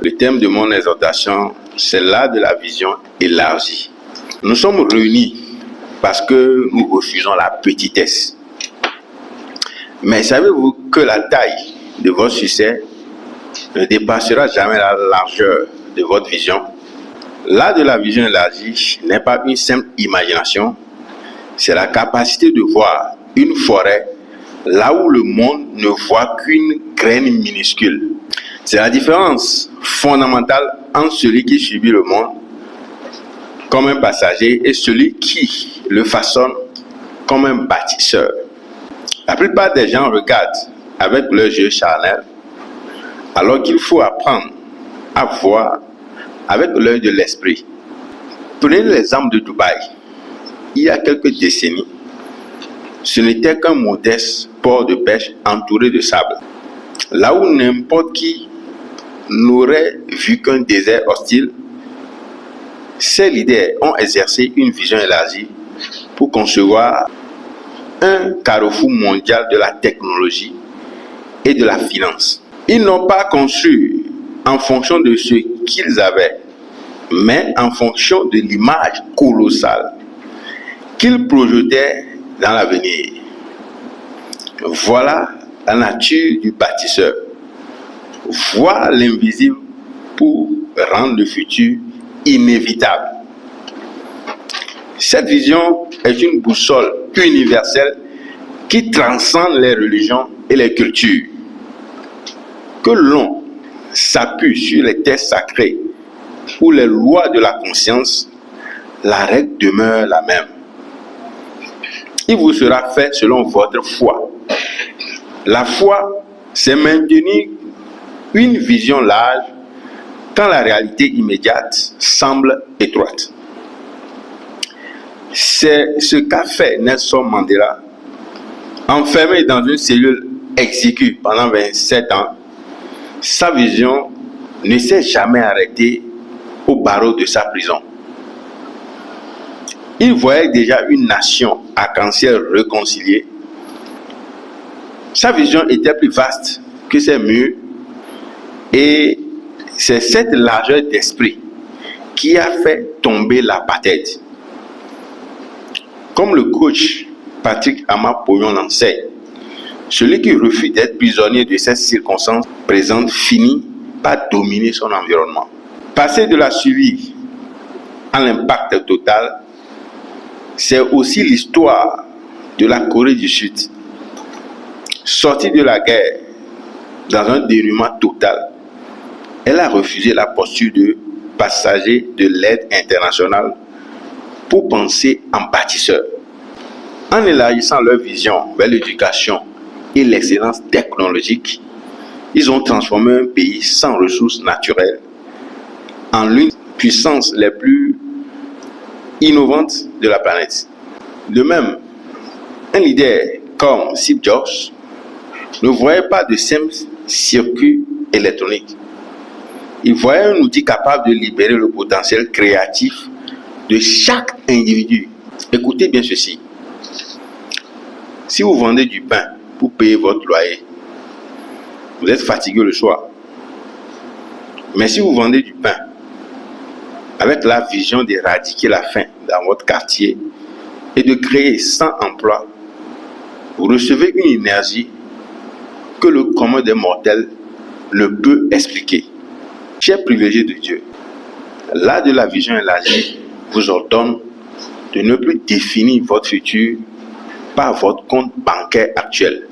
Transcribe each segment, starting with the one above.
Le thème de mon exhortation, c'est l'art de la vision élargie. Nous sommes réunis parce que nous refusons la petitesse. Mais savez-vous que la taille de votre succès ne dépassera jamais la largeur de votre vision? L'art de la vision élargie n'est pas une simple imagination, c'est la capacité de voir une forêt là où le monde ne voit qu'une graine minuscule. C'est la différence fondamentale entre celui qui subit le monde comme un passager et celui qui le façonne comme un bâtisseur. La plupart des gens regardent avec leurs yeux charnels, alors qu'il faut apprendre à voir avec l'œil de l'esprit. Prenez l'exemple de Dubaï. Il y a quelques décennies, ce n'était qu'un modeste port de pêche entouré de sable, là où n'importe qui n'aurait vu qu'un désert hostile. Ces leaders ont exercé une vision élargie pour concevoir un carrefour mondial de la technologie et de la finance. Ils n'ont pas conçu en fonction de ce qu'ils avaient, mais en fonction de l'image colossale qu'ils projetaient dans l'avenir. Voilà la nature du bâtisseur. Voir l'invisible pour rendre le futur inévitable. Cette vision est une boussole universelle qui transcende les religions et les cultures. Que l'on s'appuie sur les textes sacrés ou les lois de la conscience, la règle demeure la même. Il vous sera fait selon votre foi. La foi, c'est maintenir une vision large quand la réalité immédiate semble étroite. C'est ce qu'a fait Nelson Mandela, enfermé dans une cellule exiguë pendant 27 ans. Sa vision ne s'est jamais arrêtée au barreau de sa prison. Il voyait déjà une nation arc-en-ciel réconciliée. Sa vision était plus vaste que ses murs et c'est cette largeur d'esprit qui a fait tomber l'apartheid. Comme le coach Patrick Amapoyon l'enseigne, celui qui refuse d'être prisonnier de ces circonstances présentes finit par dominer son environnement. Passer de la survie à l'impact total, c'est aussi l'histoire de la Corée du Sud. Sortie de la guerre dans un dénuement total, elle a refusé la posture de passager de l'aide internationale pour penser en bâtisseur. En élargissant leur vision vers l'éducation et l'excellence technologique, ils ont transformé un pays sans ressources naturelles en l'une des puissances les plus innovantes de la planète. De même, un leader comme Steve Jobs ne voyait pas de simples circuits électroniques. Il voyait un outil capable de libérer le potentiel créatif de chaque individu. Écoutez bien ceci. Si vous vendez du pain pour payer votre loyer, vous êtes fatigué le soir. Mais si vous vendez du pain avec la vision d'éradiquer la faim dans votre quartier et de créer 100 emplois, vous recevez une énergie que le commun des mortels ne peut expliquer. Chers privilégiés de Dieu, l'art de la vision élargie vous ordonne de ne plus définir votre futur par votre compte bancaire actuel,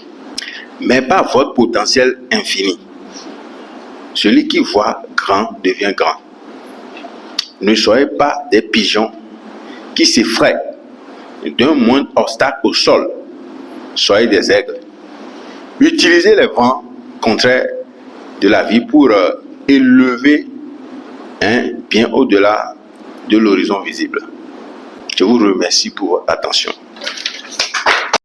mais par votre potentiel infini. Celui qui voit grand devient grand. Ne soyez pas des pigeons qui s'effraient d'un moindre obstacle au sol. Soyez des aigles. Utilisez les vents contraires de la vie pour élever bien au-delà de l'horizon visible. Je vous remercie pour votre attention.